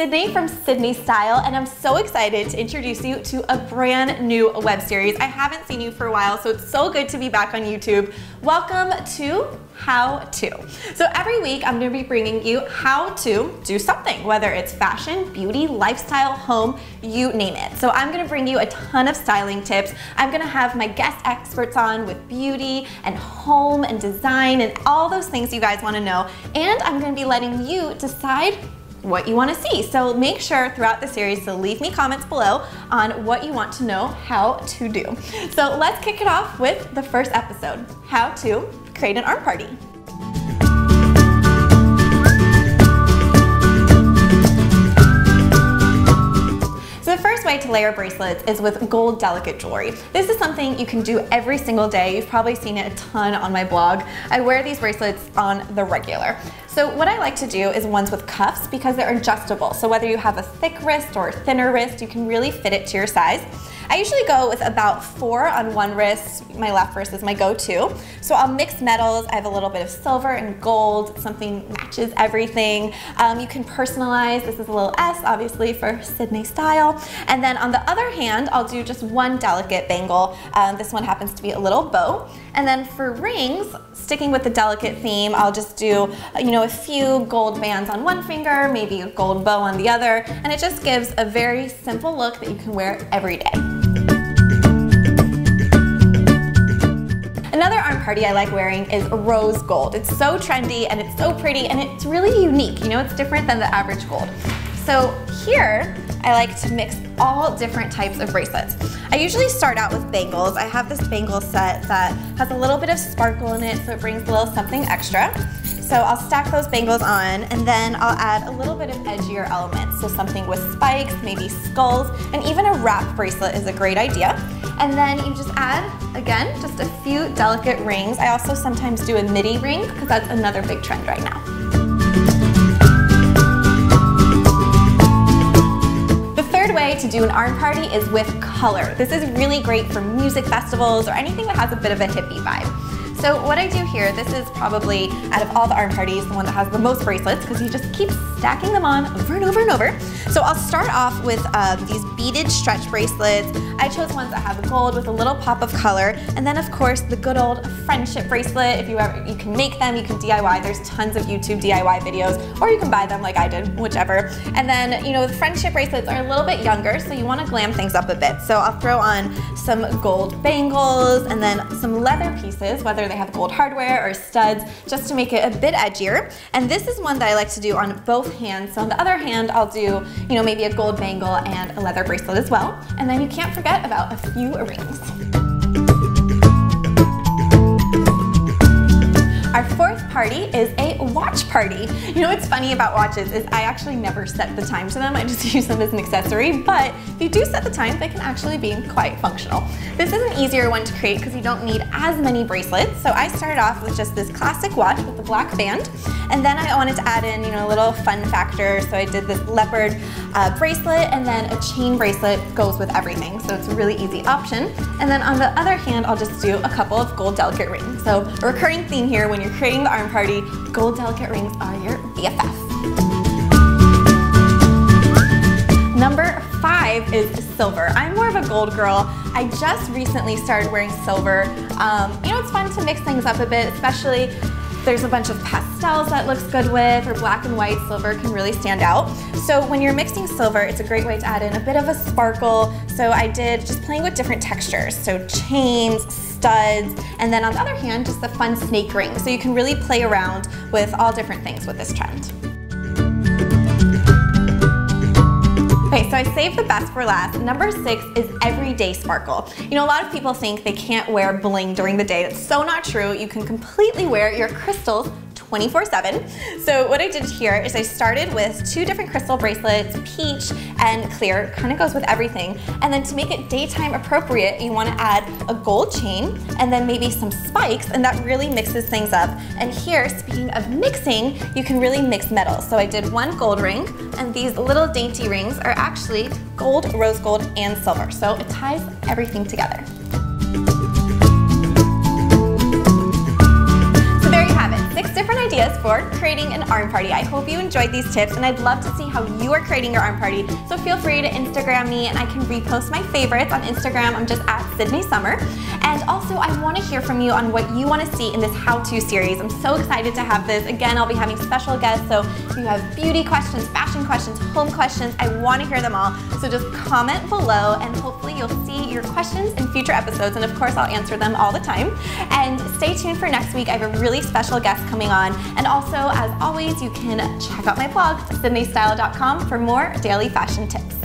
Sydne from Sydne Style, and I'm so excited to introduce you to a brand new web series. I haven't seen you for a while, so it's so good to be back on YouTube. Welcome to How To. So every week I'm going to be bringing you how to do something, whether it's fashion, beauty, lifestyle, home, you name it. So I'm going to bring you a ton of styling tips. I'm going to have my guest experts on with beauty and home and design and all those things you guys want to know. And I'm going to be letting you decide what you want to see. So make sure throughout the series to leave me comments below on what you want to know how to do. So let's kick it off with the first episode, how to create an art party. So the first way to layer bracelets is with gold delicate jewelry. This is something you can do every single day. You've probably seen it a ton on my blog. I wear these bracelets on the regular. So what I like to do is ones with cuffs because they're adjustable. So whether you have a thick wrist or a thinner wrist, you can really fit it to your size. I usually go with about 4 on one wrist. My left wrist is my go-to. So I'll mix metals. I have a little bit of silver and gold. Something matches everything. You can personalize. This is a little S, obviously, for Sydne Style. And then on the other hand, I'll do just one delicate bangle. This one happens to be a little bow. And then for rings, sticking with the delicate theme, I'll just do, a few gold bands on one finger, maybe a gold bow on the other, and it just gives a very simple look that you can wear every day. Another arm party I like wearing is rose gold. It's so trendy and it's so pretty and it's really unique. It's different than the average gold. So here, I like to mix all different types of bracelets. I usually start out with bangles. I have this bangle set that has a little bit of sparkle in it, so it brings a little something extra. So I'll stack those bangles on, and then I'll add a little bit of edgier elements. So something with spikes, maybe skulls, and even a wrap bracelet is a great idea. And then you just add, again, just a few delicate rings. I also sometimes do a midi ring because that's another big trend right now. The third way to do an arm party is with color. This is really great for music festivals or anything that has a bit of a hippie vibe. So what I do here, this is probably, out of all the arm parties, the one that has the most bracelets because you just keep stacking them on over and over and over. So I'll start off with these beaded stretch bracelets. I chose ones that have gold with a little pop of color. And then of course, the good old friendship bracelet. If you can make them, you can DIY. There's tons of YouTube DIY videos, or you can buy them like I did, whichever. And then, the friendship bracelets are a little bit younger, so you want to glam things up a bit. So I'll throw on some gold bangles and then some leather pieces, whether they have gold hardware or studs, just to make it a bit edgier. And this is one that I like to do on both hands. So on the other hand, I'll do, maybe a gold bangle and a leather bracelet as well. And then you can't forget about a few rings. Our fourth party is a watch party. What's funny about watches is I actually never set the time to them. I just use them as an accessory, but if you do set the time, they can actually be quite functional. This is an easier one to create because you don't need as many bracelets. So I started off with just this classic watch with the black band, and then I wanted to add in, a little fun factor. So I did this leopard bracelet, and then a chain bracelet goes with everything. So it's a really easy option. And then on the other hand, I'll just do a couple of gold delicate rings. So a recurring theme here when you're creating the arm party, gold delicate rings are your BFF. Number 5 is silver. I'm more of a gold girl. I just recently started wearing silver. It's fun to mix things up a bit, especially if there's a bunch of pastels that looks good with, or black and white. Silver can really stand out. So when you're mixing silver, it's a great way to add in a bit of a sparkle. So I did just playing with different textures. So chains, studs, and then on the other hand, just the fun snake ring. So you can really play around with all different things with this trend. Okay, so I saved the best for last. Number 6 is everyday sparkle. A lot of people think they can't wear bling during the day. That's so not true. You can completely wear your crystals 24/7. So what I did here is I started with 2 different crystal bracelets, peach and clear, kind of goes with everything. And then to make it daytime appropriate, you want to add a gold chain and then maybe some spikes, and that really mixes things up. And here, speaking of mixing, you can really mix metals. So I did 1 gold ring, and these little dainty rings are actually gold, rose gold, and silver. So it ties everything together. So there you have it. 6 different ideas for creating an arm party. I hope you enjoyed these tips, and I'd love to see how you are creating your arm party. So feel free to Instagram me, and I can repost my favorites on Instagram. I'm just at Sydne Summer. And also, I want to hear from you on what you want to see in this how-to series. I'm so excited to have this. Again, I'll be having special guests, so if you have beauty questions, fashion questions, home questions, I want to hear them all. So just comment below, and hopefully you'll see your questions in future episodes, and of course I'll answer them all the time. And stay tuned for next week. I have a really special guest coming on, and also, as always, you can check out my blog, sydnestyle.com, for more daily fashion tips.